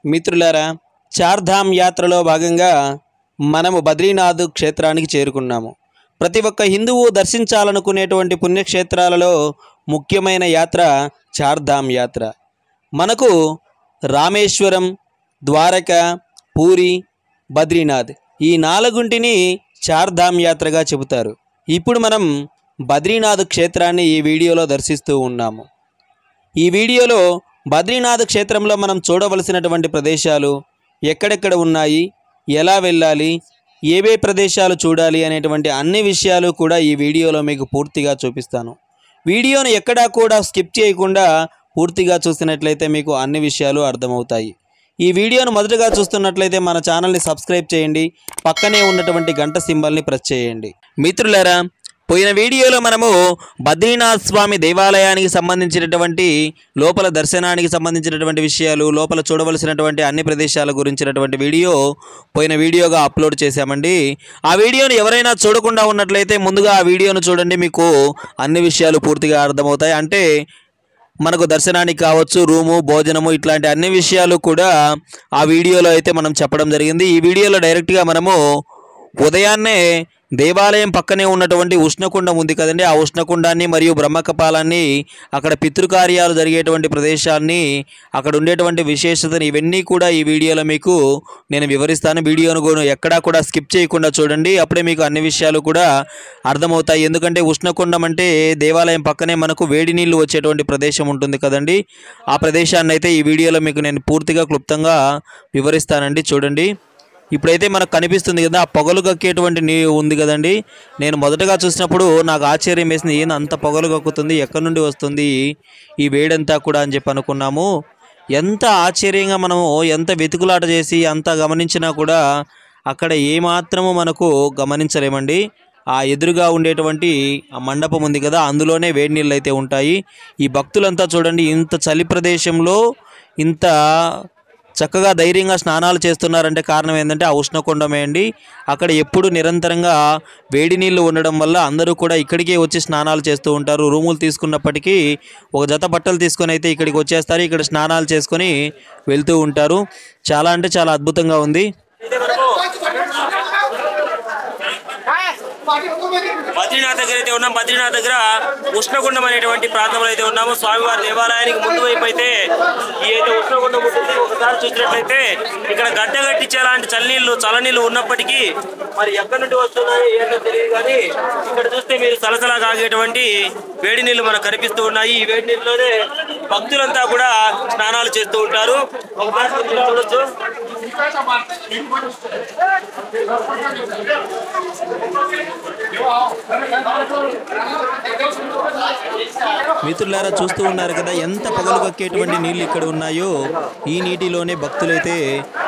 మిత్రులారా, చార్ధామ్ యాత్రలో భాగంగా మనము బద్రీనాథ్ క్షేత్రానికి చేరుకున్నాము. ప్రతి ఒక్క హిందువు దర్శించాలనుకునేటువంటి పుణ్యక్షేత్రాలలో ముఖ్యమైన యాత్ర చార్ధామ్ యాత్ర. మనకు రామేశ్వరం, ద్వారక, పూరి, బద్రీనాథ్ ఈ నాలుగుంటిని చార్ధామ్ యాత్రగా చెబుతారు. ఇప్పుడు మనం బద్రీనాథ్ క్షేత్రాన్ని ఈ వీడియోలో దర్శిస్తూ ఉన్నాము. ఈ వీడియోలో బద్రీనాథ్ క్షేత్రంలో మనం చూడవలసినటువంటి ప్రదేశాలు ఎక్కడెక్కడ ఉన్నాయి, ఎలా వెళ్ళాలి, ఏవే ప్రదేశాలు చూడాలి అనేటువంటి అన్ని విషయాలు కూడా ఈ వీడియోలో మీకు పూర్తిగా చూపిస్తాను. వీడియోను ఎక్కడా కూడా స్కిప్ చేయకుండా పూర్తిగా చూసినట్లయితే మీకు అన్ని విషయాలు అర్థమవుతాయి. ఈ వీడియోను మొదటగా చూస్తున్నట్లయితే మన ఛానల్ని సబ్స్క్రైబ్ చేయండి, పక్కనే ఉన్నటువంటి గంట సింబల్ని ప్రెస్ చేయండి. మిత్రులారా, పోయిన వీడియోలో మనము బద్రీనాథ్ స్వామి దేవాలయానికి సంబంధించినటువంటి లోపల దర్శనానికి సంబంధించినటువంటి విషయాలు, లోపల చూడవలసినటువంటి అన్ని ప్రదేశాల గురించినటువంటి వీడియో పోయిన వీడియోగా అప్లోడ్ చేశామండి. ఆ వీడియోను ఎవరైనా చూడకుండా ఉన్నట్లయితే ముందుగా ఆ వీడియోను చూడండి, మీకు అన్ని విషయాలు పూర్తిగా అర్థమవుతాయి. అంటే మనకు దర్శనానికి కావచ్చు, రూము, భోజనము ఇట్లాంటి అన్ని విషయాలు కూడా ఆ వీడియోలో అయితే మనం చెప్పడం జరిగింది. ఈ వీడియోలో డైరెక్ట్గా మనము ఉదయాన్నే దేవాలయం పక్కనే ఉన్నటువంటి ఉష్ణకుండం ఉంది కదండి, ఆ ఉష్ణకుండాన్ని మరియు బ్రహ్మకపాలాన్ని, అక్కడ పితృకార్యాలు జరిగేటువంటి ప్రదేశాన్ని, అక్కడ ఉండేటువంటి విశేషతని ఇవన్నీ కూడా ఈ వీడియోలో మీకు నేను వివరిస్తాను. వీడియోను ఎక్కడా కూడా స్కిప్ చేయకుండా చూడండి, అప్పుడే మీకు అన్ని విషయాలు కూడా అర్థమవుతాయి. ఎందుకంటే ఉష్ణకుండం అంటే దేవాలయం పక్కనే మనకు వేడి నీళ్ళు వచ్చేటువంటి ప్రదేశం ఉంటుంది కదండి, ఆ ప్రదేశాన్ని అయితే ఈ వీడియోలో మీకు నేను పూర్తిగా క్లుప్తంగా వివరిస్తానండి. చూడండి, ఇప్పుడైతే మనకు కనిపిస్తుంది కదా, ఆ పొగలు కక్కేటువంటి నీరు ఉంది కదండి. నేను మొదటగా చూసినప్పుడు నాకు ఆశ్చర్యం వేసింది, ఏంది అంత పొగలు కక్కుతుంది, ఎక్కడి నుండి వస్తుంది ఈ వేడంతా కూడా అని చెప్పి అనుకున్నాము. ఎంత ఆశ్చర్యంగా మనము ఎంత వెతుకులాట చేసి అంత గమనించినా కూడా అక్కడ ఏమాత్రము మనకు గమనించలేమండి. ఆ ఎదురుగా ఉండేటువంటి ఆ మండపం ఉంది కదా, అందులోనే వేడి నీళ్ళు అయితే ఉంటాయి. ఈ భక్తులంతా చూడండి, ఇంత చలి ప్రదేశంలో ఇంత చక్కగా ధైర్యంగా స్నానాలు చేస్తున్నారంటే కారణం ఏంటంటే ఆ ఉష్ణకుండమే అండి. అక్కడ ఎప్పుడు నిరంతరంగా వేడి నీళ్ళు ఉండడం వల్ల అందరూ కూడా ఇక్కడికే వచ్చి స్నానాలు చేస్తూ ఉంటారు. రూములు తీసుకున్నప్పటికీ ఒక జత బట్టలు తీసుకొని అయితే ఇక్కడికి వచ్చేస్తారు, ఇక్కడ స్నానాలు చేసుకొని వెళ్తూ ఉంటారు. చాలా అంటే చాలా అద్భుతంగా ఉంది. బద్రీనాథ్ దగ్గర అయితే ఉన్నాం. బద్రీనాథ్ దగ్గర ఉష్ణకుండం అనేటువంటి ప్రాంతంలో అయితే ఉన్నాము. స్వామివారి దేవాలయానికి ముందు వైపు అయితే ఈ అయితే ఉష్ణకుండం ఉంటుంది. ఒకసారి చూసినట్లయితే ఇక్కడ గడ్డ కట్టించేలాంటి చల్లనీళ్ళు ఉన్నప్పటికీ మరి ఎక్కడి నుండి వస్తున్నాయి ఏంటో తెలియదు, కానీ ఇక్కడ చూస్తే మీరు సలసలా కాగేటువంటి వేడి నీళ్లు మనకు కనిపిస్తూ ఉన్నాయి. ఈ వేడి నీళ్ళలోనే భక్తులంతా కూడా స్నానాలు చేస్తూ ఉంటారు. ఒకసారి చూడొచ్చు. మిత్రులారా, చూస్తూ ఉన్నారు కదా ఎంత పగలు కక్కేటువంటి నీళ్ళు ఇక్కడ ఉన్నాయో. ఈ నీటిలోనే భక్తులైతే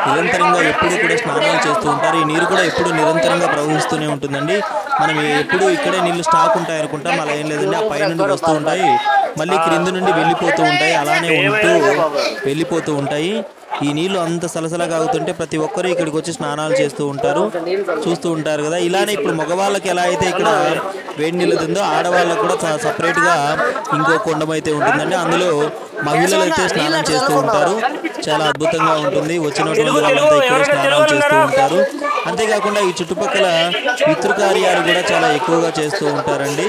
నిరంతరంగా ఎప్పుడు కూడా స్నానాలు చేస్తూ ఉంటారు. ఈ నీరు కూడా ఎప్పుడు నిరంతరంగా ప్రవహిస్తూనే ఉంటుందండి. మనం ఎప్పుడు ఇక్కడే నీళ్లు స్టాక్ ఉంటాయి అనుకుంటాం, అలా ఏం లేదండి. ఆ పై నుండి వస్తూ ఉంటాయి, మళ్ళీ క్రింది నుండి వెళ్ళిపోతూ ఉంటాయి, అలానే ఉంటూ వెళ్ళిపోతూ ఉంటాయి. ఈ నీళ్లు అంత సలసలా కాగుతుంటే ప్రతి ఒక్కరూ ఇక్కడికి వచ్చి స్నానాలు చేస్తూ ఉంటారు, చూస్తూ ఉంటారు కదా. ఇలానే ఇప్పుడు మగవాళ్ళకి ఎలా అయితే ఇక్కడ వేడి నీళ్ళు ఉందో, ఆడవాళ్ళకు కూడా సపరేట్గా ఇంకో కుండం అయితే ఉంటుందండి. అందులో మహిళలు అయితే స్నానం చేస్తూ ఉంటారు. చాలా అద్భుతంగా ఉంటుంది. వచ్చినటువంటి వాళ్ళంతా ఇక్కడ స్నానాలు చేస్తూ ఉంటారు. అంతేకాకుండా ఈ చుట్టుపక్కల పితృకార్యాలు కూడా చాలా ఎక్కువగా చేస్తూ ఉంటారండి.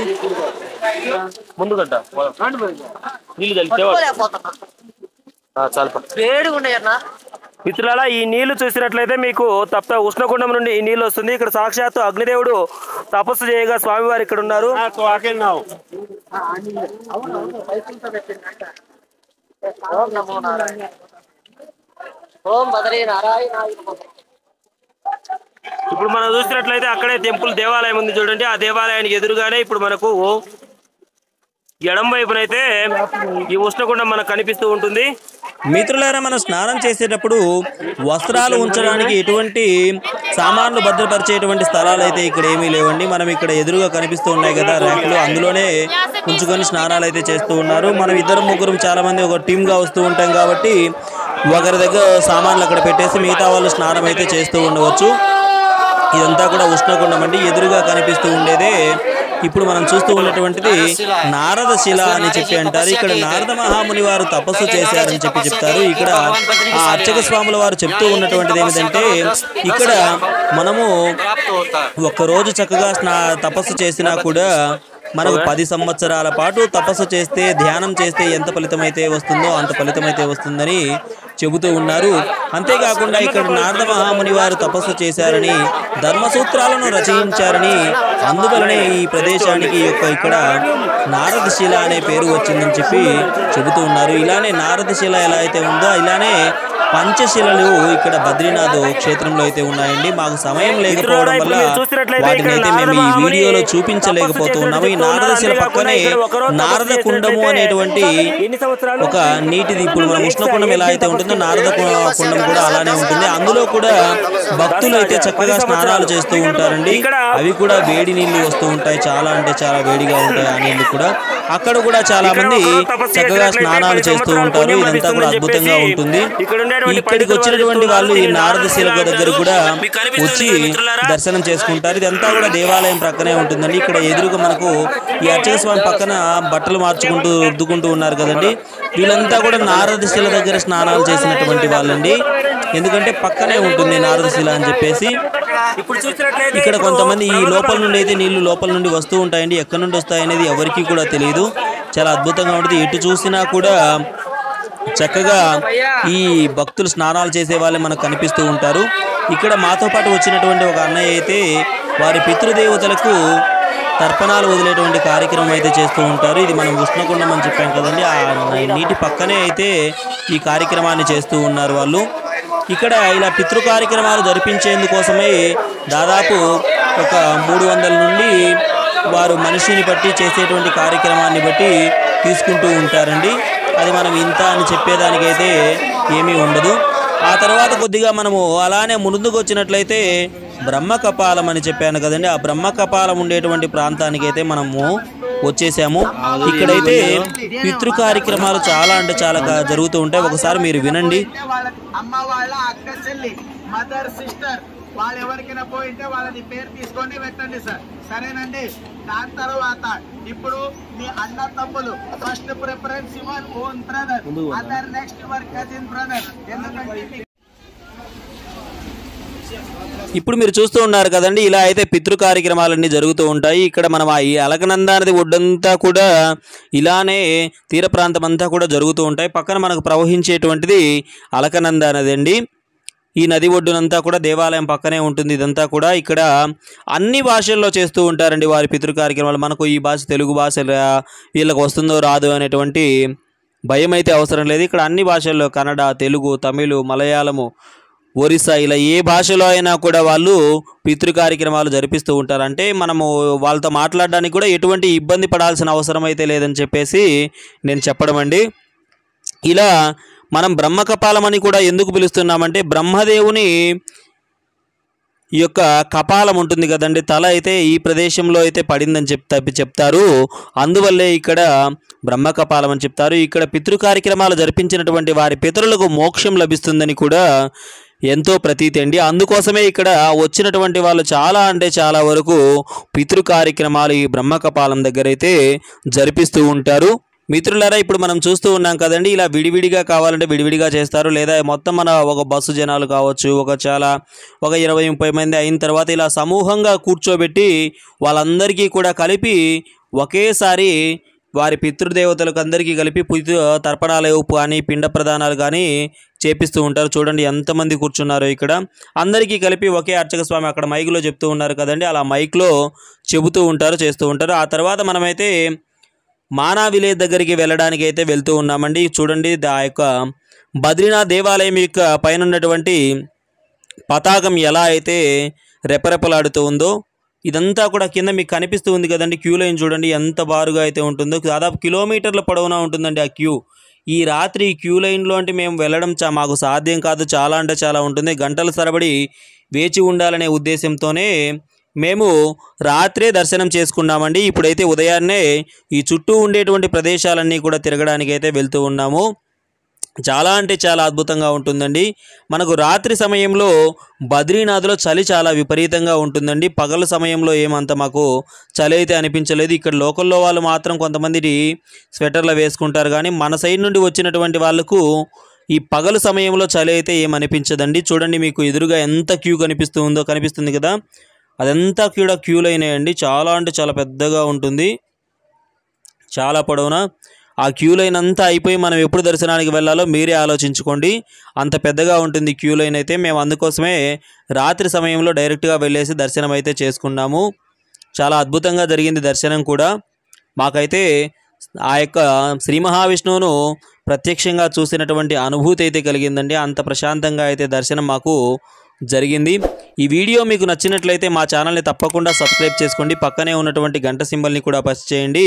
మిత్రులారా, ఈ నీళ్లు చూసినట్లయితే మీకు తప్ప ఉష్ణకుండం నుండి ఈ నీళ్లు వస్తుంది. ఇక్కడ సాక్షాత్తు అగ్నిదేవుడు తపస్సు చేయగా స్వామివారు ఇక్కడ ఉన్నారు. ఇప్పుడు మనం చూసినట్లయితే అక్కడే టెంపుల్ దేవాలయం ఉంది చూడండి. ఆ దేవాలయానికి ఎదురుగానే ఇప్పుడు మనకు ఎడం వైపునైతే ఈ ఉష్ణకుండం మనకు కనిపిస్తూ ఉంటుంది. మిత్రులారా, మనం స్నానం చేసేటప్పుడు వస్త్రాలు ఉంచడానికి ఎటువంటి సామాన్లు భద్రపరిచేటువంటి స్థలాలు అయితే ఇక్కడ ఏమీ లేవండి. మనం ఇక్కడ ఎదురుగా కనిపిస్తూ ఉన్నాయి కదా ర్యాక్లు, అందులోనే ఉంచుకొని స్నానాలు అయితే చేస్తూ ఉన్నారు. మనం ఇద్దరు ముగ్గురు చాలా మంది ఒక టీమ్గా వస్తూ ఉంటాం కాబట్టి ఒకరి దగ్గర సామాన్లు అక్కడ పెట్టేసి మిగతా వాళ్ళు స్నానం అయితే చేస్తూ ఉండవచ్చు. ఇదంతా కూడా ఉష్ణకుండం అండి. ఎదురుగా కనిపిస్తూ ఉండేదే ఇప్పుడు మనం చూస్తూ ఉన్నటువంటిది నారద శిల అని చెప్పి అంటారు. ఇక్కడ నారద మహాముని వారు తపస్సు చేశారని చెప్తారు. ఇక్కడ ఆ అర్చక స్వాముల వారు చెప్తూ ఉన్నటువంటిది ఏమిటంటే, ఇక్కడ మనము ఒక్కరోజు చక్కగా తపస్సు చేసినా కూడా మనకు 10 సంవత్సరాల పాటు తపస్సు చేస్తే, ధ్యానం చేస్తే ఎంత ఫలితమైతే వస్తుందో అంత ఫలితమైతే వస్తుందని చెబుతూ ఉన్నారు. అంతేకాకుండా ఇక్కడ నారద మహాముని వారు తపస్సు చేశారని, ధర్మసూత్రాలను రచయించారని, అందువలనే ఈ ప్రదేశానికి ఇక్కడ నారదశిల అనే పేరు వచ్చిందని చెప్పి చెబుతూ ఉన్నారు. ఇలానే నారదశిల ఎలా అయితే ఉందో ఇలానే పంచశిలలు ఇక్కడ బద్రీనాథ్ క్షేత్రంలో అయితే ఉన్నాయండి. మాకు సమయం లేకపోవడం వల్ల వాటిని అయితే మేము ఈ వీడియోలో చూపించలేకపోతూ ఉన్నాము. ఈ నారదశిల పక్కనే నారద కుండము అనేటువంటి ఒక నీటిది, ఇప్పుడు మనం ఉష్ణకుండం ఎలా అయితే ఉంటుందో నారద కుండం కూడా అలానే ఉంటుంది. అందులో కూడా భక్తులు అయితే చక్కగా స్నానాలు చేస్తూ ఉంటారండి. అవి కూడా వేడి నీళ్లు వస్తూ ఉంటాయి, చాలా అంటే చాలా వేడిగా ఉంటాయి ఆ నీళ్లు కూడా. అక్కడ కూడా చాలా మంది చక్కగా స్నానాలు చేస్తూ ఉంటారు. ఇదంతా కూడా అద్భుతంగా ఉంటుంది. ఇక్కడికి వచ్చినటువంటి వాళ్ళు ఈ నారదశిల దగ్గర కూడా వచ్చి దర్శనం చేసుకుంటారు. ఇదంతా కూడా దేవాలయం ప్రక్కనే ఉంటుందండి. ఇక్కడ ఎదురుగా మనకు ఈ అర్చక స్వామి పక్కన బట్టలు మార్చుకుంటూ రుద్దుకుంటూ ఉన్నారు కదండి. వీళ్ళంతా కూడా నారదశిల దగ్గర స్నానాలు చేసినటువంటి వాళ్ళండి. ఎందుకంటే పక్కనే ఉంటుంది నారదశిల అని చెప్పేసి. ఇక్కడ కొంతమంది ఈ లోపల నుండి అయితే నీళ్లు లోపల నుండి వస్తూ ఉంటాయండి. ఎక్కడి నుండి వస్తాయనేది ఎవరికి కూడా తెలియదు. చాలా అద్భుతంగా ఉంటుంది. ఎటు చూసినా కూడా చక్కగా ఈ భక్తులు స్నానాలు చేసే వాళ్ళే మనకు కనిపిస్తూ ఉంటారు. ఇక్కడ మాతో పాటు వచ్చినటువంటి ఒక అన్నయ్య అయితే వారి పితృదేవతలకు తర్పణాలు వదిలేటువంటి కార్యక్రమం అయితే చేస్తూ ఉంటారు. ఇది మనం ఉష్ణకుండం అని చెప్పాం కదండి, ఆ నీటి పక్కనే అయితే ఈ కార్యక్రమాన్ని చేస్తూ ఉన్నారు వాళ్ళు. ఇక్కడ ఇలా పితృ కార్యక్రమాలు జరిపించేందుకోసమే దాదాపు ఒక 300 నుండి వారు మనిషిని బట్టి చేసేటువంటి కార్యక్రమాన్ని బట్టి తీసుకుంటూ ఉంటారండి. అది మనం ఇంత అని చెప్పేదానికైతే ఏమీ ఉండదు. ఆ తర్వాత కొద్దిగా మనము అలానే ముందుకు వచ్చినట్లయితే బ్రహ్మకపాలం అని చెప్పాను కదండి, ఆ బ్రహ్మకపాలం ఉండేటువంటి ప్రాంతానికి అయితే మనము వచ్చేసాము. ఇక్కడైతే పితృ కార్యక్రమాలు చాలా అంటే చాలా జరుగుతూ ఉంటాయి. ఒకసారి మీరు వినండి. అమ్మ వాళ్ళ అక్క చెల్లి, మదర్, సిస్టర్ వాళ్ళు ఎవరికైనా పోయింటే వాళ్ళని పేరు తీసుకొని పెట్టండి సార్, సరేనండి. దాని తర్వాత ఇప్పుడు మీ అన్న తమ్ములు first preference your own brother, other next your cousin brother. ఎందుకంటే ఇప్పుడు మీరు చూస్తూ ఉన్నారు కదండి, ఇలా అయితే పితృ కార్యక్రమాలన్నీ జరుగుతూ ఉంటాయి. ఇక్కడ మనం ఈ అలకనంద నది ఒడ్డంతా కూడా ఇలానే తీర ప్రాంతం అంతా కూడా జరుగుతూ ఉంటాయి. పక్కన మనకు ప్రవహించేటువంటిది అలకనంద నది అండి. ఈ నది ఒడ్డునంతా కూడా దేవాలయం పక్కనే ఉంటుంది. ఇదంతా కూడా ఇక్కడ అన్ని భాషల్లో చేస్తూ ఉంటారండి వారి పితృ కార్యక్రమాలు. మనకు ఈ భాష తెలుగు భాష వీళ్ళకి వస్తుందో రాదు అనేటువంటి భయం అయితే అవసరం లేదు. ఇక్కడ అన్ని భాషల్లో కన్నడ, తెలుగు, తమిళ్, మలయాళము, ఒరిస్సా ఇలా ఏ భాషలో అయినా కూడా వాళ్ళు పితృ కార్యక్రమాలు జరిపిస్తూ ఉంటారు. అంటే మనము వాళ్ళతో మాట్లాడడానికి కూడా ఎటువంటి ఇబ్బంది పడాల్సిన అవసరం అయితే లేదని చెప్పేసి నేను చెప్పడం అండి. ఇలా మనం బ్రహ్మకపాలం అని కూడా ఎందుకు పిలుస్తున్నామంటే, బ్రహ్మదేవుని ఈ యొక్క కపాలం ఉంటుంది కదండి, తల అయితే ఈ ప్రదేశంలో అయితే పడిందని చెప్తారు. అందువల్లే ఇక్కడ బ్రహ్మకపాలం అని చెప్తారు. ఇక్కడ పితృ కార్యక్రమాలు జరిపించినటువంటి వారి పితరులకు మోక్షం లభిస్తుందని కూడా ఎంతో ప్రతీతి అండి. అందుకోసమే ఇక్కడ వచ్చినటువంటి వాళ్ళు చాలా అంటే చాలా వరకు పితృ కార్యక్రమాలు ఈ బ్రహ్మకపాలం దగ్గర అయితే జరిపిస్తూ ఉంటారు. మిత్రులారా, ఇప్పుడు మనం చూస్తూ ఉన్నాం కదండి, ఇలా విడివిడిగా కావాలంటే విడివిడిగా చేస్తారు, లేదా మొత్తం మన ఒక బస్సు జనాలు కావచ్చు, ఒక 20-30 మంది అయిన తర్వాత ఇలా సమూహంగా కూర్చోబెట్టి వాళ్ళందరికీ కూడా కలిపి ఒకేసారి వారి పితృదేవతలకు అందరికీ కలిపి తర్పణాలు కానీ పిండ ప్రదానాలు కానీ చేపిస్తూ ఉంటారు. చూడండి ఎంతమంది కూర్చున్నారో ఇక్కడ. అందరికీ కలిపి ఒకే అర్చక స్వామి అక్కడ మైక్లో చెప్తూ ఉన్నారు కదండి, అలా మైక్లో చెబుతూ ఉంటారు, చేస్తూ ఉంటారు. ఆ తర్వాత మనమైతే మానా విలేజ్ దగ్గరికి వెళ్ళడానికి అయితే వెళ్తూ ఉన్నామండి. చూడండి ఆ యొక్క బద్రీనాథ్ దేవాలయం యొక్క పైన ఉన్నటువంటి పతాకం ఎలా అయితే రెపరెపలాడుతూ ఉందో, ఇదంతా కూడా కింద మీకు కనిపిస్తూ ఉంది కదండి. క్యూ లైన్ చూడండి ఎంత బారుగా అయితే ఉంటుందో, దాదాపు కిలోమీటర్ల పొడవునా ఉంటుందండి ఆ క్యూ. ఈ రాత్రి క్యూ లైన్లో అంటే మేము వెళ్ళడం మాకు సాధ్యం కాదు, చాలా అంటే చాలా ఉంటుంది. గంటల తరబడి వేచి ఉండాలనే ఉద్దేశంతోనే మేము రాత్రే దర్శనం చేసుకున్నామండి. ఇప్పుడైతే ఉదయాన్నే ఈ చుట్టూ ఉండేటువంటి ప్రదేశాలన్నీ కూడా తిరగడానికి అయితే వెళ్తూ ఉన్నాము. చాలా అంటే చాలా అద్భుతంగా ఉంటుందండి. మనకు రాత్రి సమయంలో బద్రీనాథ్లో చలి చాలా విపరీతంగా ఉంటుందండి. పగల సమయంలో ఏమంత మాకు చలి అయితే అనిపించలేదు. ఇక్కడ లోకల్లో వాళ్ళు మాత్రం కొంతమంది స్వెటర్లు వేసుకుంటారు, కానీ మన సైడ్ నుండి వచ్చినటువంటి వాళ్ళకు ఈ పగల సమయంలో చలి అయితే ఏమనిపించదండి. చూడండి, మీకు ఎదురుగా ఎంత క్యూ కనిపిస్తుంది కదా, అదంతా కూడా క్యూ లైన్ అండి. చాలా అంటే చాలా పెద్దగా ఉంటుంది, చాలా పొడవునా. ఆ క్యూ లైన్ అంతా అయిపోయి మనం ఎప్పుడు దర్శనానికి వెళ్ళాలో మీరే ఆలోచించుకోండి. అంత పెద్దగా ఉంటుంది క్యూ లైన్ అయితే. మేము అందుకోసమే రాత్రి సమయంలో డైరెక్ట్గా వెళ్ళేసి దర్శనం అయితే చేసుకున్నాము. చాలా అద్భుతంగా జరిగింది దర్శనం కూడా. మాకైతే ఆ యొక్క శ్రీ మహావిష్ణువును ప్రత్యక్షంగా చూసినటువంటి అనుభూతి అయితే కలిగిందండి. అంత ప్రశాంతంగా అయితే దర్శనం మాకు జరిగింది. ఈ వీడియో మీకు నచ్చినట్లయితే మా ఛానల్ని తప్పకుండా సబ్స్క్రైబ్ చేసుకోండి. పక్కనే ఉన్నటువంటి గంట సింబల్ని కూడా ప్రెస్ చేయండి.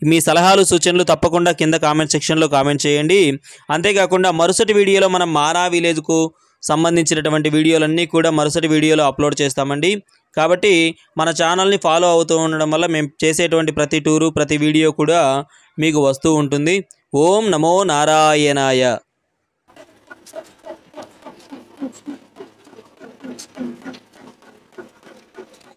మీ సలహాలు సూచనలు తప్పకుండా కింద కామెంట్ సెక్షన్లో కామెంట్ చేయండి. అంతేకాకుండా మరుసటి వీడియోలో మనం మారా విలేజ్కు సంబంధించినటువంటి వీడియోలన్నీ కూడా మరుసటి వీడియోలో అప్లోడ్ చేస్తామండి. కాబట్టి మన ఛానల్ని ఫాలో అవుతూ ఉండడం వల్ల మేము చేసేటువంటి ప్రతి టూరు ప్రతి వీడియో కూడా మీకు వస్తూ ఉంటుంది. ఓం నమో నారాయణాయ.